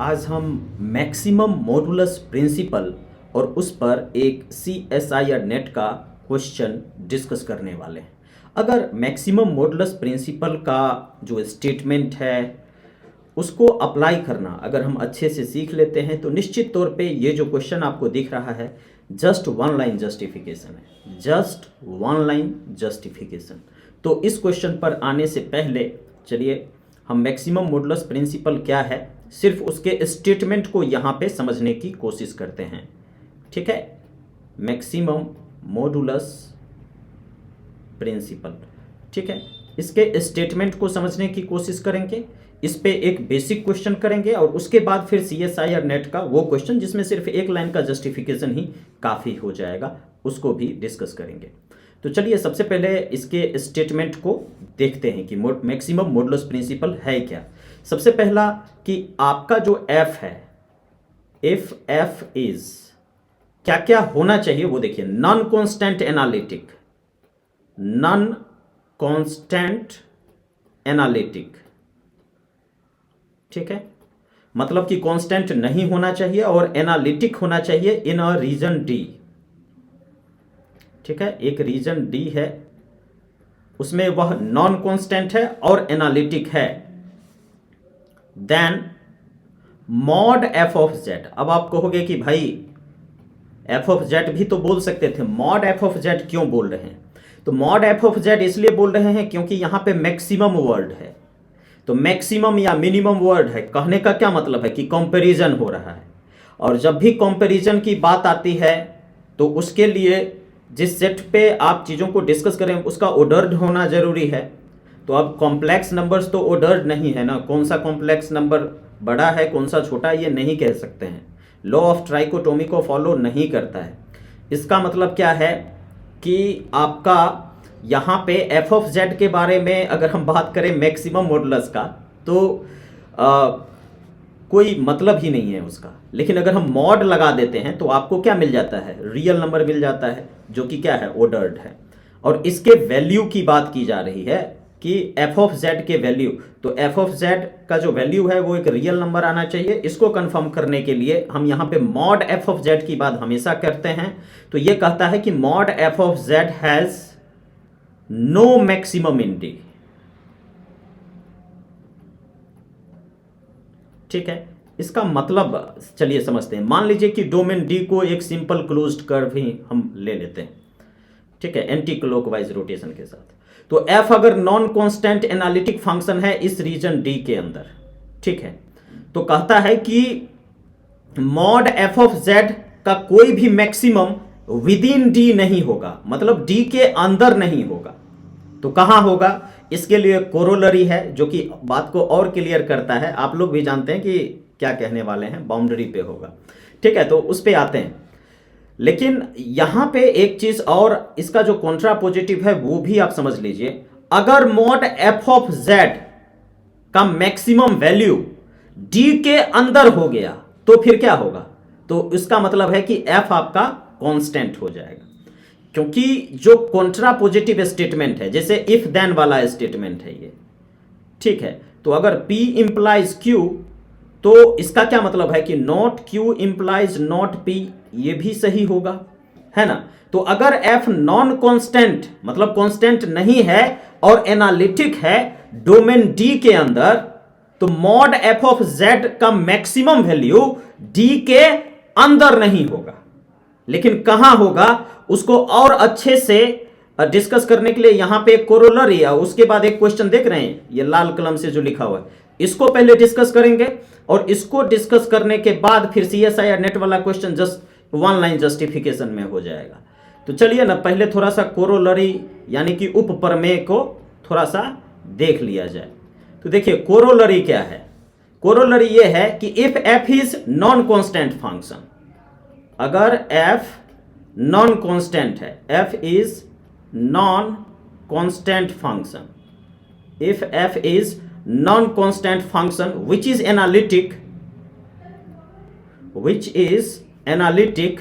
आज हम maximum modulus principal और उस पर एक CSI या नेट का क्वेश्चन डिस्कस करने वाले हैं। अगर मैक्सिमम मॉडुलस प्रिंसिपल का जो स्टेटमेंट है उसको अप्लाई करना अगर हम अच्छे से सीख लेते हैं तो निश्चित तौर पे ये जो क्वेश्चन आपको दिख रहा है जस्ट वन लाइन जस्टिफिकेशन है, जस्ट वन लाइन जस्टिफिकेशन। तो इस क्वेश्चन पर आने से पहले चलिए हम मैक्सिमम मॉडुलस प्रिंसिपल क्या है सिर्फ उसके स्टेटमेंट को यहाँ पे समझने की कोशिश करते हैं। ठीक है, मैक्सिमम मॉडुलस प्रिंसिपल, ठीक है, इसके स्टेटमेंट को समझने की कोशिश करेंगे, इस पे एक बेसिक क्वेश्चन करेंगे और उसके बाद फिर CSI और नेट का वो क्वेश्चन जिसमें सिर्फ एक लाइन का जस्टिफिकेशन ही काफ़ी हो जाएगा, उसको भी डिस्कस करेंगे। तो चलिए सबसे पहले इसके स्टेटमेंट को देखते हैं कि मैक्सिमम मॉडुलस प्रिंसिपल है क्या। सबसे पहला कि आपका जो f है, इफ f इज क्या क्या होना चाहिए वो देखिए। Non constant analytic, non constant analytic, ठीक है, मतलब कि कांस्टेंट नहीं होना चाहिए और एनालिटिक होना चाहिए इन अ रीजन D। ठीक है, एक रीजन D है उसमें वह नॉन कांस्टेंट है और एनालिटिक है। Then mod f of z। अब आप कहोगे कि भाई f ऑफ z भी तो बोल सकते थे, मॉड f ऑफ z क्यों बोल रहे हैं? तो मॉड f ऑफ z इसलिए बोल रहे हैं क्योंकि यहां पे मैक्सिमम वर्ड है। तो मैक्सिमम या मिनिमम वर्ड है, कहने का क्या मतलब है कि कंपैरिजन हो रहा है, और जब भी कंपैरिजन की बात आती है तो उसके लिए जिस सेट पे आप चीज़ों को डिस्कस करें उसका ऑर्डर्ड होना जरूरी है। तो अब कॉम्प्लेक्स नंबर्स तो ऑर्डर्ड नहीं है ना, कौन सा कॉम्प्लेक्स नंबर बड़ा है कौन सा छोटा है ये नहीं कह सकते हैं, लॉ ऑफ ट्राइकोटोमी को फॉलो नहीं करता है। इसका मतलब क्या है कि आपका यहाँ पे f ऑफ z के बारे में अगर हम बात करें मैक्सिमम मॉडुलस का तो कोई मतलब ही नहीं है उसका। लेकिन अगर हम मॉड लगा देते हैं तो आपको क्या मिल जाता है, रियल नंबर मिल जाता है जो कि क्या है, ऑर्डर्ड है। और इसके वैल्यू की बात की जा रही है कि f ऑफ z के वैल्यू, तो f ऑफ z का जो वैल्यू है वो एक रियल नंबर आना चाहिए। इसको कंफर्म करने के लिए हम यहाँ पे मॉड f ऑफ z की बात हमेशा करते हैं। तो ये कहता है कि mod f of z has no maximum in D। ठीक है, इसका मतलब चलिए समझते हैं। मान लीजिए कि डोमेन D को एक सिंपल क्लोज्ड कर्व ही हम ले लेते हैं, ठीक है, एंटी क्लॉकवाइज रोटेशन के साथ। तो f अगर नॉन कांस्टेंट एनालिटिक फंक्शन है इस रीजन D के अंदर, ठीक है, तो कहता है कि मॉड f ऑफ z का कोई भी मैक्सिमम विद इन D नहीं होगा, मतलब D के अंदर नहीं होगा। तो कहां होगा, इसके लिए कोरोलरी है जो कि बात को और क्लियर करता है। आप लोग भी जानते हैं कि क्या कहने वाले हैं, बाउंड्री पे होगा, ठीक है, तो उस पे आते हैं। लेकिन यहां पे एक चीज और, इसका जो कॉन्ट्रा पॉजिटिव है वो भी आप समझ लीजिए। अगर मॉड f ऑफ z का मैक्सिमम वैल्यू D के अंदर हो गया तो फिर क्या होगा, तो इसका मतलब है कि f आपका कांस्टेंट हो जाएगा। क्योंकि जो कॉन्ट्रा पॉजिटिव स्टेटमेंट है, जैसे इफ देन वाला स्टेटमेंट है ये, ठीक है, तो अगर P इंप्लाइज Q तो इसका क्या मतलब है कि not Q implies not P, ये भी सही होगा, है ना। तो अगर f नॉन कांस्टेंट मतलब कांस्टेंट नहीं है और एनालिटिक है डोमेन D के अंदर, तो मॉड f ऑफ z का मैक्सिमम वैल्यू D के अंदर नहीं होगा, लेकिन कहां होगा उसको और अच्छे से डिस्कस करने के लिए यहां पे एक कोरोलरी है। उसके बाद एक क्वेश्चन देख रहे हैं ये लाल कलम से जो लिखा हुआ है, इसको पहले डिस्कस करेंगे और इसको डिस्कस करने के बाद फिर CSI या नेट वाला question just one line justification में हो जाएगा। तो चलिए ना पहले थोड़ा सा कोरोलरी यानी कि उप प्रमेय को थोड़ा सा देख लिया जाए। तो देखिए कोरोलरी क्या है, कोरोलरी ये है कि if f is non constant function, अगर f नॉन कांस्टेंट है, f is non constant function, if f is non constant function which is analytic, which is analytic,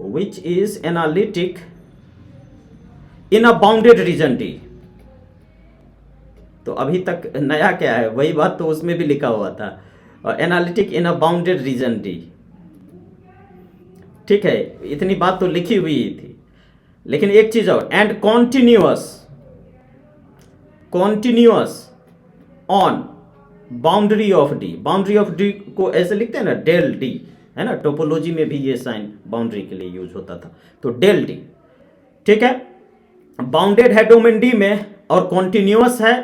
which is analytic in a bounded region D। तो अभी तक नया क्या है, वही बात तो उसमें भी लिखा हुआ था, analytic in a bounded reason D. ठीक है, इतनी बात तो लिखी हुई थी, लेकिन एक चीज और, and continuous on boundary of D. Boundary of D को ऐसे लिखते हैं ना, डेल डी, है ना, टोपोलॉजी में भी ये साइन बाउंड्री के लिए यूज होता था, तो डेल डी। ठीक है, बाउंडेड है डोमेन डी में और कॉन्टिन्यूअस है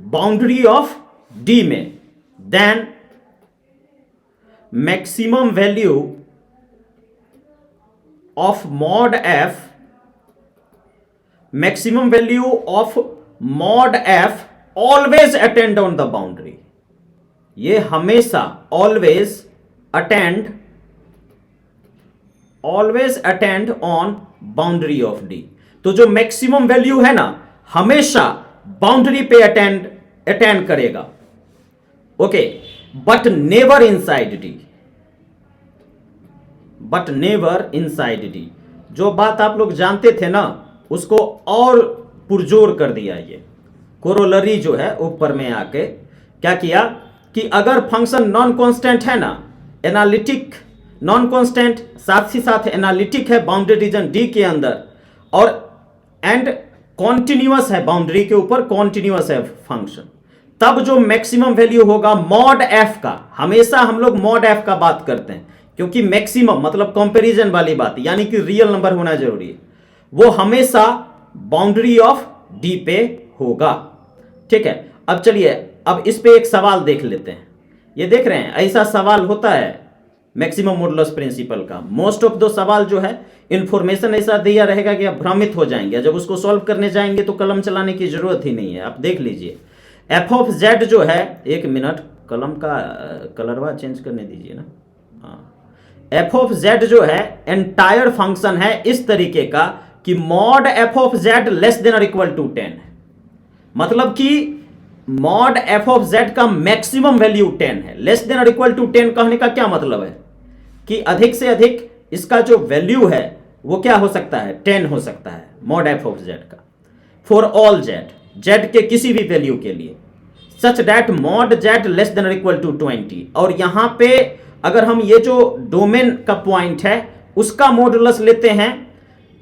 बाउंड्री ऑफ डी में, then maximum value of mod f, maximum value of mod f always attained on the boundary. ये हमेशा always attained on boundary of D. तो जो मैक्सिमम वैल्यू है ना, हमेशा बाउंड्री पे अटेंड करेगा, okay, but never inside D. जो बात आप लोग जानते थे ना, उसको और पुरजोर कर दिया। ये कोरोलरी जो है ऊपर में आके क्या किया कि अगर फंक्शन नॉन कांस्टेंट है ना, एनालिटिक नॉन कांस्टेंट साथ ही साथ एनालिटिक है बाउंडेड रीजन डी के अंदर, और एंड कॉन्टिन्यूअस है बाउंड्री के ऊपर, कॉन्टिन्यूअस है फंक्शन, तब जो मैक्सिमम वैल्यू होगा मॉड एफ का, हमेशा हम लोग मॉड एफ का बात करते हैं क्योंकि मैक्सिमम मतलब कंपैरिजन वाली बात, यानी कि रियल नंबर होना जरूरी है, वो हमेशा बाउंड्री ऑफ डी पे होगा। ठीक है, अब चलिए अब इस पे एक सवाल देख लेते हैं। ये देख रहे हैं, ऐसा सवाल होता है मैक्सिमम मॉडुलस प्रिंसिपल का। मोस्ट ऑफ दो सवाल जो है इंफॉर्मेशन ऐसा दिया रहेगा कि आप भ्रमित हो जाएंगे, जब उसको सॉल्व करने जाएंगे तो कलम चलाने की जरूरत ही नहीं है। आप देख लीजिए, एफ ऑफ जेड जो है, एक मिनट, कलम का कलरवा चेंज करने दीजिए ना। हाँ, एफ ऑफ जेड जो है एंटायर फंक्शन है इस तरीके का कि mod F of Z less than और इक्वल टू 10 है। मतलब कि मॉड एफ ऑफ जेड का मैक्सिमम वैल्यू 10 है। लेस देन और इक्वल टू 10 कहने का क्या मतलब है कि अधिक से अधिक इसका जो वैल्यू है वो क्या हो सकता है, 10 हो सकता है मॉड एफ ऑफ जेड का, फॉर ऑल जेड, जेड के किसी भी वैल्यू के लिए, such that mod Z less than और इक्वल टू 20। और यहां पे अगर हम ये जो डोमेन का पॉइंट है उसका मॉडुलस लेते हैं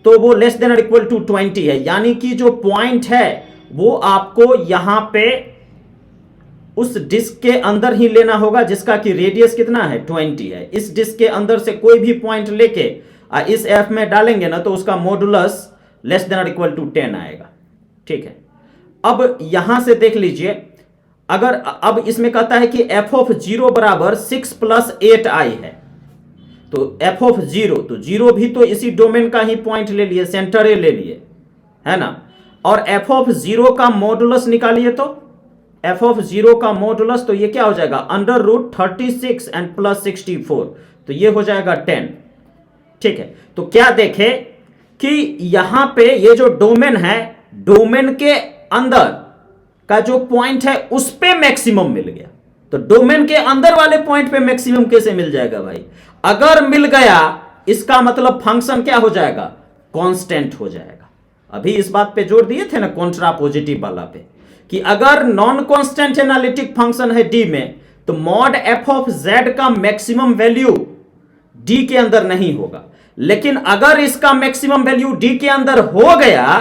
तो वो लेस देन और इक्वल टू 20 है, यानी कि जो पॉइंट है वो आपको यहां पे उस डिस्क के अंदर ही लेना होगा जिसका कि रेडियस कितना है, 20 है। इस डिस्क के अंदर से कोई भी पॉइंट लेके इस एफ में डालेंगे ना तो उसका मॉडुलस लेस देन और इक्वल टू 10 आएगा। ठीक है, अब यहां से देख लीजिए, अगर अब इसमें कहता है कि एफ ऑफ 0 बराबर 6 + 8i है, तो एफ ऑफ 0, तो 0 भी तो इसी डोमेन का ही पॉइंट ले लिए, सेंटर ले लिए, है ना। और एफ ऑफ 0 का मॉडुलस निकालिए, तो एफ ऑफ 0 का मॉडुलस तो ये क्या हो जाएगा, √36 एंड प्लस 64, तो ये हो जाएगा 10। ठीक है, तो क्या देखे कि यहां पे ये जो डोमेन है, डोमेन के अंदर का जो पॉइंट है उस पे मैक्सिमम मिल गया। तो डोमेन के अंदर वाले पॉइंट पे मैक्सिमम कैसे मिल जाएगा भाई? अगर मिल गया इसका मतलब फंक्शन क्या हो जाएगा, कांस्टेंट हो जाएगा। अभी इस बात पे जोर दिए थे ना कॉन्ट्रापोजिटिव वाला पे, कि अगर नॉन कांस्टेंट एनालिटिक फंक्शन है डी में तो मॉड एफ ऑफ जेड का मैक्सिमम वैल्यू डी के अंदर नहीं होगा, लेकिन अगर इसका मैक्सिमम वैल्यू डी के अंदर हो गया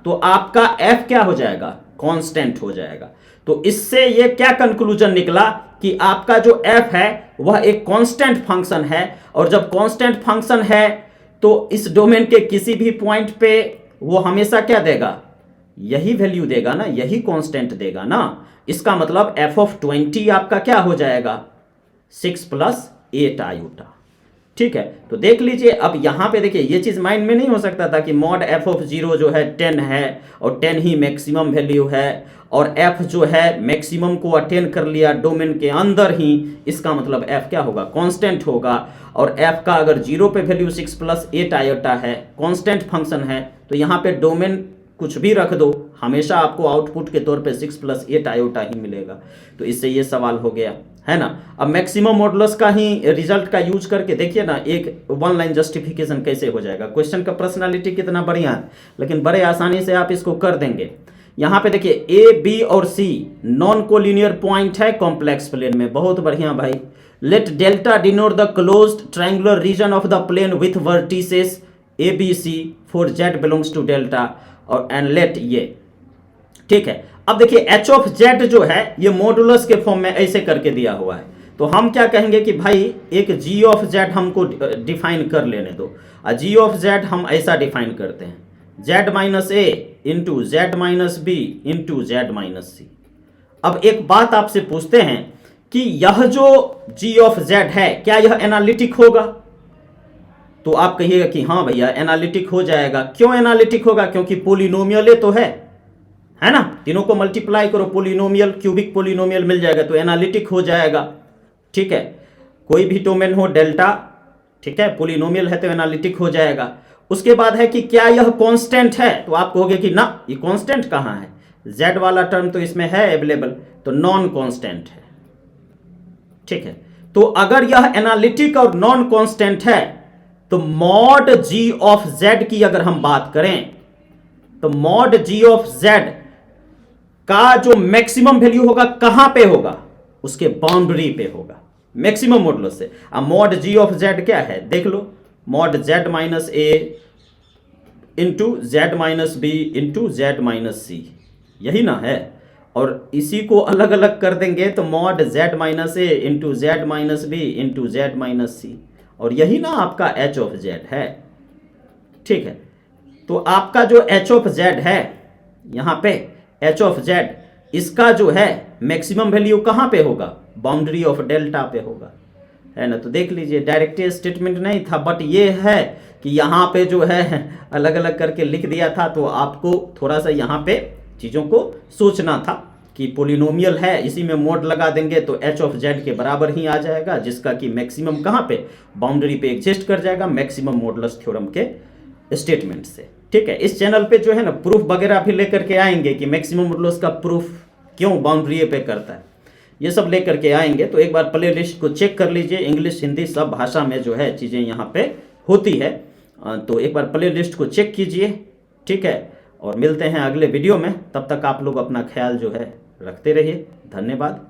तो आपका एफ क्या हो जाएगा, कांस्टेंट हो जाएगा। तो इससे ये क्या कंक्लूजन निकला कि आपका जो एफ है वह एक कांस्टेंट फंक्शन है, और जब कांस्टेंट फंक्शन है तो इस डोमेन के किसी भी पॉइंट पे वो हमेशा क्या देगा, यही वैल्यू देगा ना, यही कांस्टेंट देगा ना। इसका मतलब एफ ऑफ 20 आपका क्या हो जाएगा, 6 + 8 आयोटा। ठीक है, तो देख लीजिए, अब यहां पे देखिए ये चीज माइंड में नहीं हो सकता था कि मॉड एफ ऑफ 0 जो है 10 है और 10 ही मैक्सिमम वैल्यू है, और एफ जो है मैक्सिमम को अटेन कर लिया डोमेन के अंदर ही, इसका मतलब एफ क्या होगा, कांस्टेंट होगा। और एफ का अगर 0 पे वैल्यू 6 + 8 आयोटा है, कांस्टेंट फंक्शन है, तो यहाँ पे डोमेन कुछ भी रख दो, हमेशा आपको आउटपुट के तौर पे 6 + 8 आयोटा ही मिलेगा। तो इससे ये सवाल हो गया, है ना। अब मैक्सिमम मॉडुलस का ही रिजल्ट का यूज करके देखिए ना, एक 1 लाइन जस्टिफिकेशन कैसे हो जाएगा। क्वेश्चन का पर्सनालिटी कितना बढ़िया है, लेकिन बड़े आसानी से आप इसको कर देंगे यहाँ पे देखिए ए बी और सी नॉन कोलिनियर पॉइंट है कॉम्प्लेक्स प्लेन में, बहुत बढ़िया भाई। Let delta denote the closed triangular region of the plane with vertices A B C for z belongs to delta और एंड लेट ये, ठीक है। अब देखिए एच ऑफ जेड जो है ये मॉडुलस के फॉर्म में ऐसे करके दिया हुआ है, तो हम क्या कहेंगे कि भाई एक जी ऑफ जेड हमको डिफाइन कर लेने दो। जी ऑफ जेड हम ऐसा डिफाइन करते हैं, z minus a into z minus b into z minus c. अब एक बात आपसे पूछते हैं कि यह जो जी ऑफ जेड है क्या यह एनालिटिक होगा? तो आप कहिएगा कि हाँ भैया एनालिटिक हो जाएगा। क्यों एनालिटिक होगा? क्योंकि पोलिनोमियल तो है ना, तीनों को मल्टीप्लाई करो, पोलिनोमियल क्यूबिक पोलिनोमियल मिल जाएगा, तो एनालिटिक हो जाएगा, ठीक है। कोई भी डोमेन हो डेल्टा, ठीक है, पोलिनोमियल है तो एनालिटिक हो जाएगा। उसके बाद है कि क्या यह कांस्टेंट है? तो आप कहोगे कि ना ये कांस्टेंट कहाँ है, z वाला टर्म तो इसमें है अवेलेबल, तो नॉन कांस्टेंट है, ठीक है। तो अगर यह एनालिटिक और नॉन कांस्टेंट है तो मॉड g ऑफ z की अगर हम बात करें तो मॉड g ऑफ z का जो मैक्सिमम वैल्यू होगा कहां पे होगा? उसके बाउंड्री पे होगा, मैक्सिमम मॉडुलस से। अब मॉड g ऑफ z क्या है देख लो, mod z minus a into z minus b into z minus c, यही ना है। और इसी को अलग अलग कर देंगे तो mod z minus a into z minus b into z minus c, और यही ना आपका h ऑफ z है, ठीक है। तो आपका जो h ऑफ z है यहाँ पे h ऑफ z, इसका जो है मैक्सिमम वैल्यू कहाँ पे होगा? बाउंड्री ऑफ डेल्टा पे होगा, है ना। तो देख लीजिए डायरेक्ट स्टेटमेंट नहीं था, बट ये है कि यहाँ पे जो है अलग अलग करके लिख दिया था, तो आपको थोड़ा सा यहाँ पे चीज़ों को सोचना था कि पोलिनोमियल है, इसी में मोड लगा देंगे तो h ऑफ z के बराबर ही आ जाएगा, जिसका कि मैक्सिमम कहाँ पे? बाउंड्री पे एग्जिस्ट कर जाएगा मैक्सिमम मॉडुलस थ्योरम के स्टेटमेंट से, ठीक है। इस चैनल पे जो है ना प्रूफ वगैरह भी लेकर के आएंगे कि मैक्सिमम मॉडुलस का प्रूफ क्यों बाउंड्री पे करता है, ये सब लेकर के आएंगे। तो एक बार प्ले लिस्ट को चेक कर लीजिए, इंग्लिश हिंदी सब भाषा में जो है चीज़ें यहाँ पे होती है, तो एक बार प्ले लिस्ट को चेक कीजिए, ठीक है। और मिलते हैं अगले वीडियो में, तब तक आप लोग अपना ख्याल जो है रखते रहिए। धन्यवाद।